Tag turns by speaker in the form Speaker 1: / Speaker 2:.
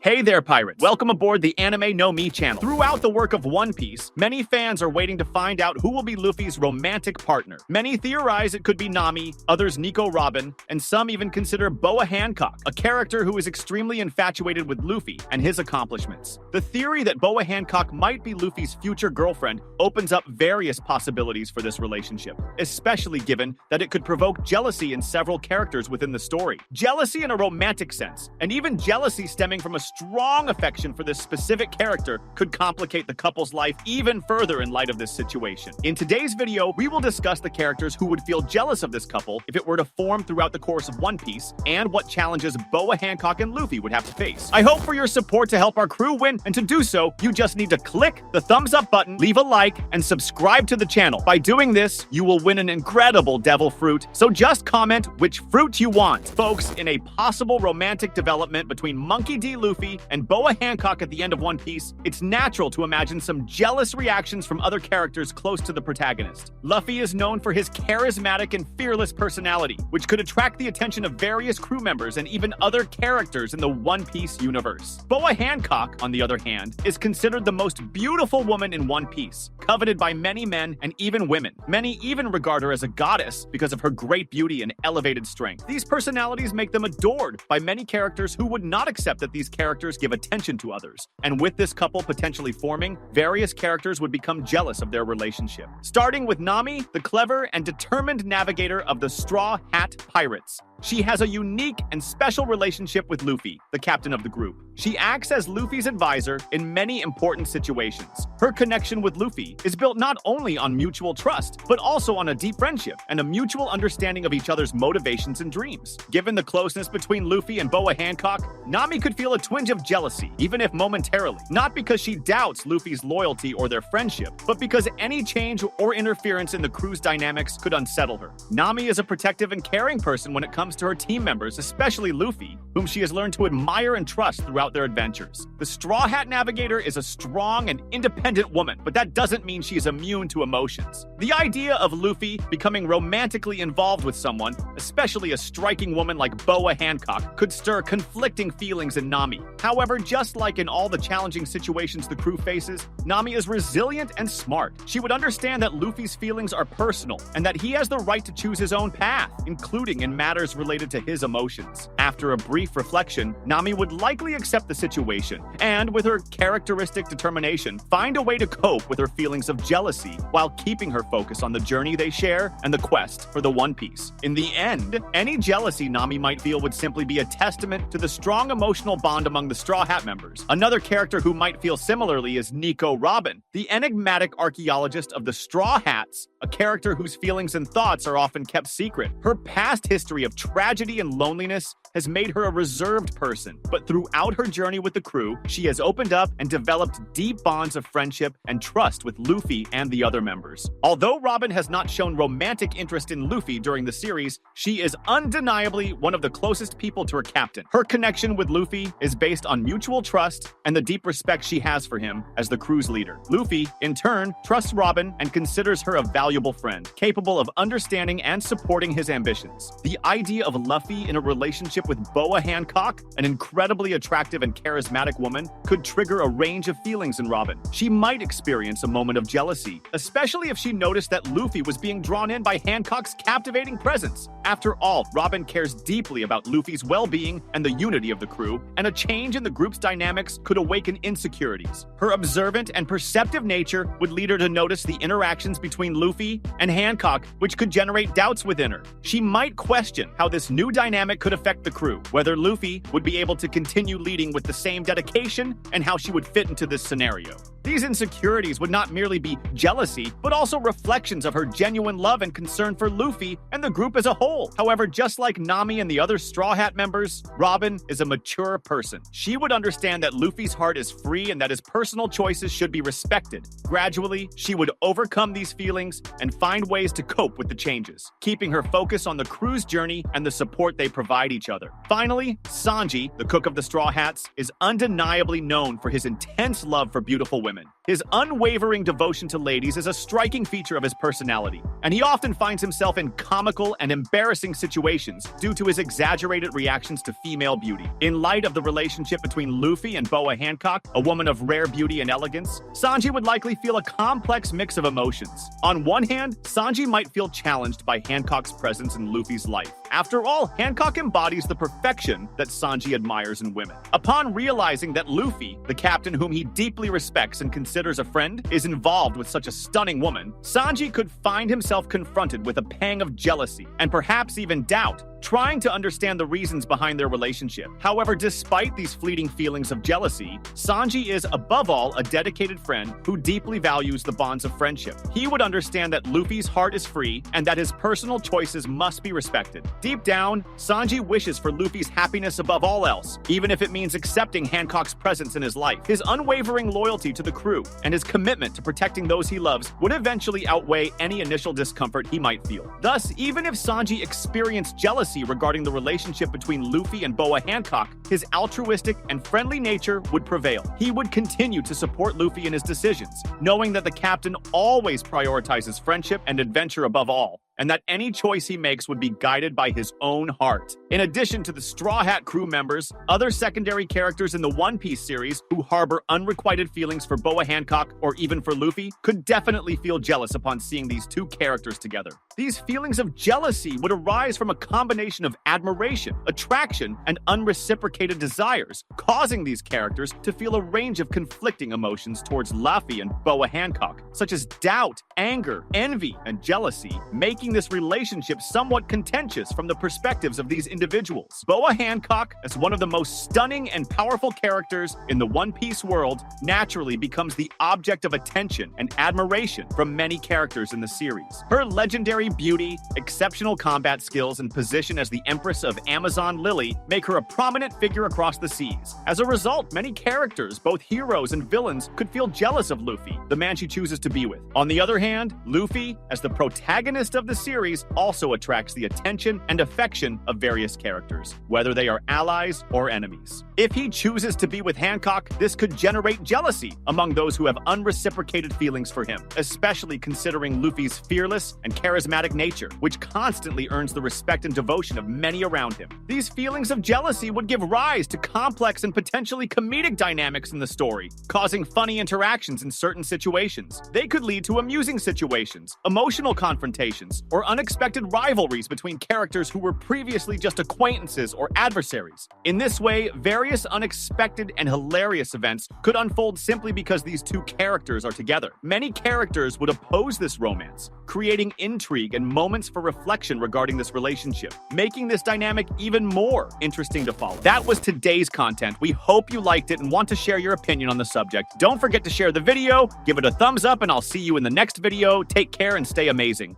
Speaker 1: Hey there, pirates! Welcome aboard the Anime No Mi channel. Throughout the work of One Piece, many fans are waiting to find out who will be Luffy's romantic partner. Many theorize it could be Nami, others Nico Robin, and some even consider Boa Hancock, a character who is extremely infatuated with Luffy and his accomplishments. The theory that Boa Hancock might be Luffy's future girlfriend opens up various possibilities for this relationship, especially given that it could provoke jealousy in several characters within the story. Jealousy in a romantic sense, and even jealousy stemming from a strong affection for this specific character could complicate the couple's life even further in light of this situation. In today's video, we will discuss the characters who would feel jealous of this couple if it were to form throughout the course of One Piece, and what challenges Boa Hancock and Luffy would have to face. I hope for your support to help our crew win, and to do so, you just need to click the thumbs up button, leave a like, and subscribe to the channel. By doing this, you will win an incredible devil fruit, so just comment which fruit you want. Folks, in a possible romantic development between Monkey D. Luffy and Boa Hancock at the end of One Piece, it's natural to imagine some jealous reactions from other characters close to the protagonist. Luffy is known for his charismatic and fearless personality, which could attract the attention of various crew members and even other characters in the One Piece universe. Boa Hancock, on the other hand, is considered the most beautiful woman in One Piece, coveted by many men and even women. Many even regard her as a goddess because of her great beauty and elevated strength. These personalities make them adored by many characters who would not accept that these characters give attention to others. And with this couple potentially forming, various characters would become jealous of their relationship. Starting with Nami, the clever and determined navigator of the Straw Hat Pirates. She has a unique and special relationship with Luffy, the captain of the group. She acts as Luffy's advisor in many important situations. Her connection with Luffy is built not only on mutual trust, but also on a deep friendship and a mutual understanding of each other's motivations and dreams. Given the closeness between Luffy and Boa Hancock, Nami could feel a twinge of jealousy, even if momentarily. Not because she doubts Luffy's loyalty or their friendship, but because any change or interference in the crew's dynamics could unsettle her. Nami is a protective and caring person when it comes to her team members, especially Luffy, whom she has learned to admire and trust throughout their adventures. The Straw Hat Navigator is a strong and independent woman, but that doesn't mean she is immune to emotions. The idea of Luffy becoming romantically involved with someone, especially a striking woman like Boa Hancock, could stir conflicting feelings in Nami. However, just like in all the challenging situations the crew faces, Nami is resilient and smart. She would understand that Luffy's feelings are personal, and that he has the right to choose his own path, including in matters related to his emotions. After a brief reflection, Nami would likely accept the situation, and with her characteristic determination, find a way to cope with her feelings of jealousy while keeping her focus on the journey they share and the quest for the One Piece. In the end, any jealousy Nami might feel would simply be a testament to the strong emotional bond among the Straw Hat members. Another character who might feel similarly is Nico Robin, the enigmatic archaeologist of the Straw Hats, a character whose feelings and thoughts are often kept secret. Her past history of tragedy and loneliness has made her a reserved person, but throughout her journey with the crew, she has opened up and developed deep bonds of friendship and trust with Luffy and the other members. Although Robin has not shown romantic interest in Luffy during the series, she is undeniably one of the closest people to her captain. Her connection with Luffy is based on mutual trust and the deep respect she has for him as the crew's leader. Luffy, in turn, trusts Robin and considers her a valuable friend, capable of understanding and supporting his ambitions. The idea of Luffy in a relationship with Boa Hancock, an incredibly attractive and charismatic woman, could trigger a range of feelings in Robin. She might experience a moment of jealousy, especially if she noticed that Luffy was being drawn in by Hancock's captivating presence. After all, Robin cares deeply about Luffy's well-being and the unity of the crew, and a change in the group's dynamics could awaken insecurities. Her observant and perceptive nature would lead her to notice the interactions between Luffy and Hancock, which could generate doubts within her. She might question how this new dynamic could affect the crew, whether Luffy would be able to continue leading with the same dedication, and how she would fit into this scenario. These insecurities would not merely be jealousy, but also reflections of her genuine love and concern for Luffy and the group as a whole. However, just like Nami and the other Straw Hat members, Robin is a mature person. She would understand that Luffy's heart is free and that his personal choices should be respected. Gradually, she would overcome these feelings and find ways to cope with the changes, keeping her focus on the crew's journey and the support they provide each other. Finally, Sanji, the cook of the Straw Hats, is undeniably known for his intense love for beautiful women. women. His unwavering devotion to ladies is a striking feature of his personality, and he often finds himself in comical and embarrassing situations due to his exaggerated reactions to female beauty. In light of the relationship between Luffy and Boa Hancock, a woman of rare beauty and elegance, Sanji would likely feel a complex mix of emotions. On one hand, Sanji might feel challenged by Hancock's presence in Luffy's life. After all, Hancock embodies the perfection that Sanji admires in women. Upon realizing that Luffy, the captain whom he deeply respects and considers a friend, is involved with such a stunning woman, Sanji could find himself confronted with a pang of jealousy and perhaps even doubt, trying to understand the reasons behind their relationship. However, despite these fleeting feelings of jealousy, Sanji is above all a dedicated friend who deeply values the bonds of friendship. He would understand that Luffy's heart is free and that his personal choices must be respected. Deep down, Sanji wishes for Luffy's happiness above all else, even if it means accepting Hancock's presence in his life. His unwavering loyalty to the crew and his commitment to protecting those he loves would eventually outweigh any initial discomfort he might feel. Thus, even if Sanji experienced jealousy regarding the relationship between Luffy and Boa Hancock, his altruistic and friendly nature would prevail. He would continue to support Luffy in his decisions, knowing that the captain always prioritizes friendship and adventure above all, and that any choice he makes would be guided by his own heart. In addition to the Straw Hat crew members, other secondary characters in the One Piece series who harbor unrequited feelings for Boa Hancock or even for Luffy could definitely feel jealous upon seeing these two characters together. These feelings of jealousy would arise from a combination of admiration, attraction, and unreciprocated desires, causing these characters to feel a range of conflicting emotions towards Luffy and Boa Hancock, such as doubt, anger, envy, and jealousy, making this relationship somewhat contentious from the perspectives of these individuals. Boa Hancock, as one of the most stunning and powerful characters in the One Piece world, naturally becomes the object of attention and admiration from many characters in the series. Her legendary beauty, exceptional combat skills, and position as the Empress of Amazon Lily make her a prominent figure across the seas. As a result, many characters, both heroes and villains, could feel jealous of Luffy, the man she chooses to be with. On the other hand, Luffy, as the protagonist of the series, also attracts the attention and affection of various characters, whether they are allies or enemies. If he chooses to be with Hancock, this could generate jealousy among those who have unreciprocated feelings for him, especially considering Luffy's fearless and charismatic nature, which constantly earns the respect and devotion of many around him. These feelings of jealousy would give rise to complex and potentially comedic dynamics in the story, causing funny interactions in certain situations. They could lead to amusing situations, emotional confrontations, or unexpected rivalries between characters who were previously just acquaintances or adversaries. In this way, various unexpected and hilarious events could unfold simply because these two characters are together. Many characters would oppose this romance, creating intrigue and moments for reflection regarding this relationship, making this dynamic even more interesting to follow. That was today's content. We hope you liked it and want to share your opinion on the subject. Don't forget to share the video, give it a thumbs up, and I'll see you in the next video. Take care and stay amazing.